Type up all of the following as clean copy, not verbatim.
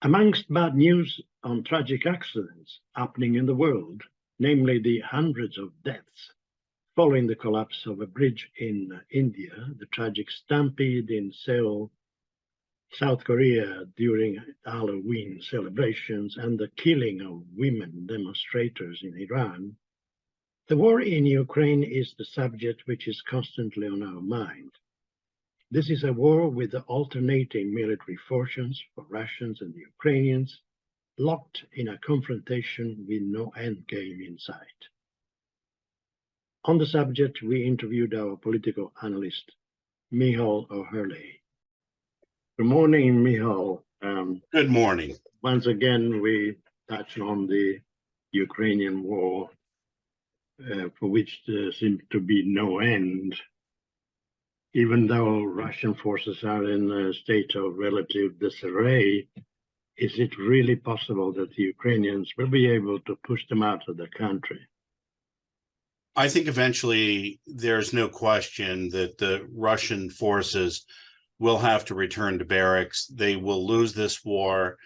Amongst bad news on tragic accidents happening in the world, namely the hundreds of deaths following the collapse of a bridge in India, the tragic stampede in Seoul, South Korea during Halloween celebrations, and the killing of women demonstrators in Iran, the war in Ukraine is the subject which is constantly on our mind. This is a war with alternating military fortunes for Russians and the Ukrainians, locked in a confrontation with no end game in sight. On the subject, we interviewed our political analyst, Michal O'Hurley. Good morning, Michal. Good morning. Once again, we touch on the Ukrainian war, for which there seems to be no end. Even though Russian forces are in a state of relative disarray, is it really possible that the Ukrainians will be able to push them out of the country? I think eventually there's no question that the Russian forces will have to return to barracks. They will lose this war.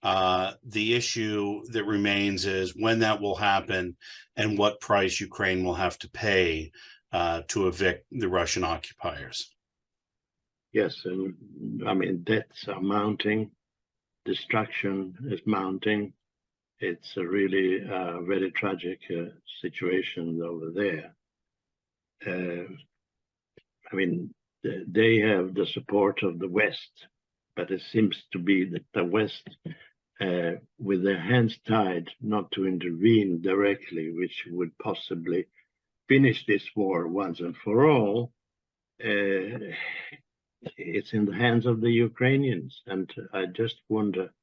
The issue that remains is when that will happen and what price Ukraine will have to pay to evict the Russian occupiers. Yes, and I mean, deaths are mounting, destruction is mounting. It's a really very tragic situation over there. I mean, they have the support of the West, but it seems to be that the West, with their hands tied, not to intervene directly, which would possibly finish this war once and for all, it's in the hands of the Ukrainians. And I just wonder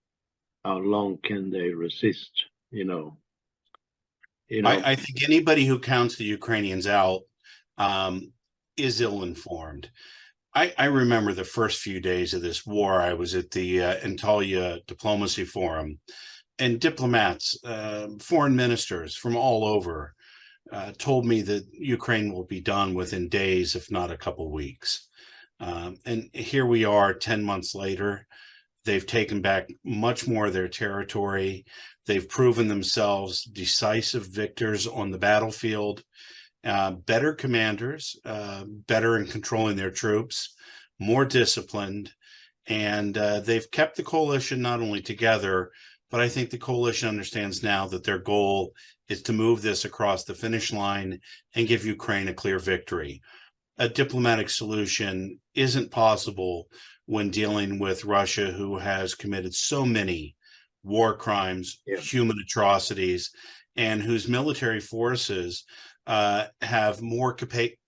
how long can they resist, I think anybody who counts the Ukrainians out is ill-informed. I remember the first few days of this war. I was at the Antalya Diplomacy Forum, and diplomats, foreign ministers from all over told me that Ukraine will be done within days, if not a couple weeks. And here we are 10 months later. They've taken back much more of their territory. They've proven themselves decisive victors on the battlefield, better commanders, better in controlling their troops, more disciplined, and they've kept the coalition not only together, but I think the coalition understands now that their goal is to move this across the finish line and give Ukraine a clear victory. A diplomatic solution isn't possible when dealing with Russia, who has committed so many war crimes, human atrocities, and whose military forces have more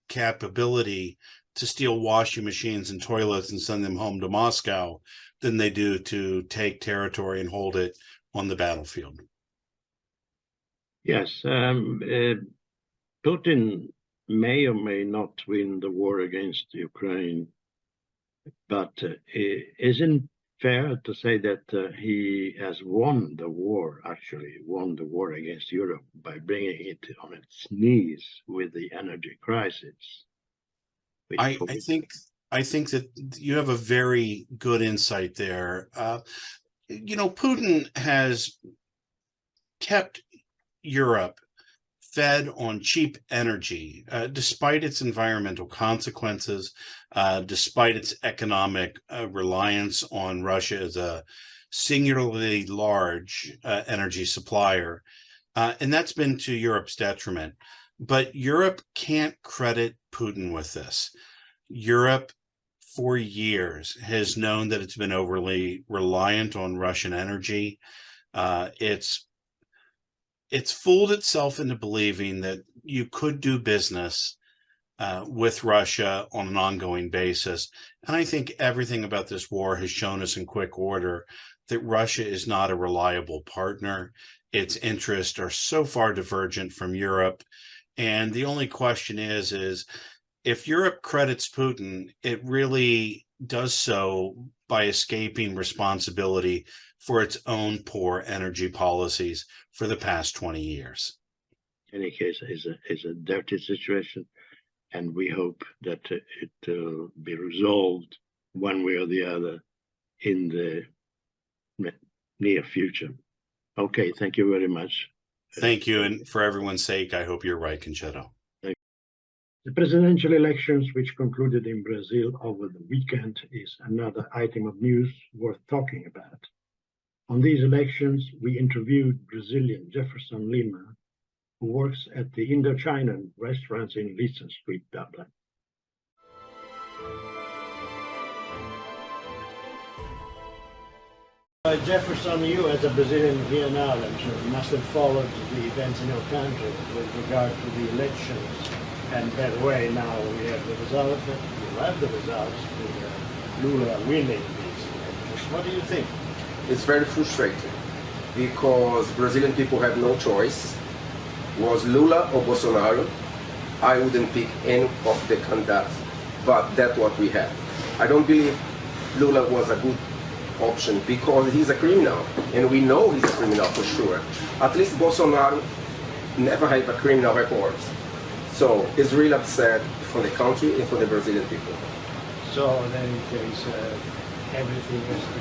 capability to steal washing machines and toilets and send them home to Moscow than they do to take territory and hold it on the battlefield. Yes, Putin may or may not win the war against Ukraine, but isn't fair to say that he has won the war, actually won the war against Europe by bringing it on its knees with the energy crisis? I think that you have a very good insight there. Putin has kept Europe fed on cheap energy, despite its environmental consequences, despite its economic reliance on Russia as a singularly large energy supplier. And that's been to Europe's detriment. But Europe can't credit Putin with this. Europe, for years, has known that it's been overly reliant on Russian energy. It's fooled itself into believing that you could do business with Russia on an ongoing basis. And I think everything about this war has shown us in quick order that Russia is not a reliable partner. Its interests are so far divergent from Europe. And the only question is if Europe credits Putin, it really does so by escaping responsibility for its own poor energy policies for the past 20 years. In any case, it's a dirty situation, and we hope that it will be resolved one way or the other in the near future. Okay, thank you very much. Thank you. And for everyone's sake, I hope you're right, Concetto. The presidential elections, which concluded in Brazil over the weekend, is another item of news worth talking about. On these elections, we interviewed Brazilian Jefferson Lima, who works at the Indochina restaurants in Leeson Street, Dublin. Jefferson, you as a Brazilian here now, I'm sure you must have followed the events in your country with regard to the elections. And by the way, now we have the results, with Lula winning these elections. What do you think? It's very frustrating because Brazilian people have no choice. Was Lula or Bolsonaro? I wouldn't pick any of the candidates, but that's what we have. I don't believe Lula was a good option because he's a criminal, and we know he's a criminal for sure. At least Bolsonaro never had a criminal record. So it's really upset for the country and for the Brazilian people. So then in case everything has to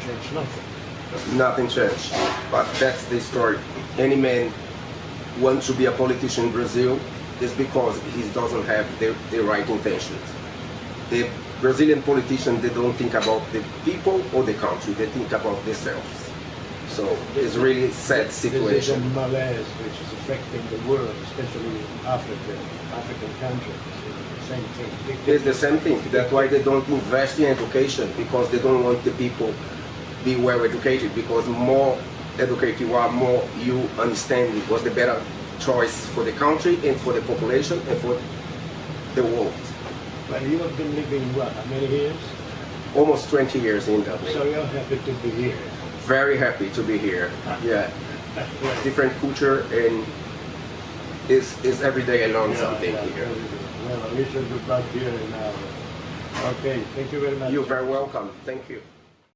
change nothing. Nothing changed, but that's the story. Any man wants to be a politician in Brazil is because he doesn't have the right intentions. The Brazilian politicians, they don't think about the people or the country, they think about themselves. So it's really a sad situation. This is a malaise which is affecting the world, especially African countries. It's the same thing. It's the same thing. That's why they don't invest in education, because they don't want the people be well educated, because more educated you are, more you understand it was the better choice for the country and for the population and for the world. Well, you have been living what, how many years? Almost 20 years in Dublin. So you're happy to be here? Very happy to be here. Yeah. Different culture, and is every day I learn something here. Well, I wish you good luck here now. Okay, thank you very much. You're very welcome. Thank you.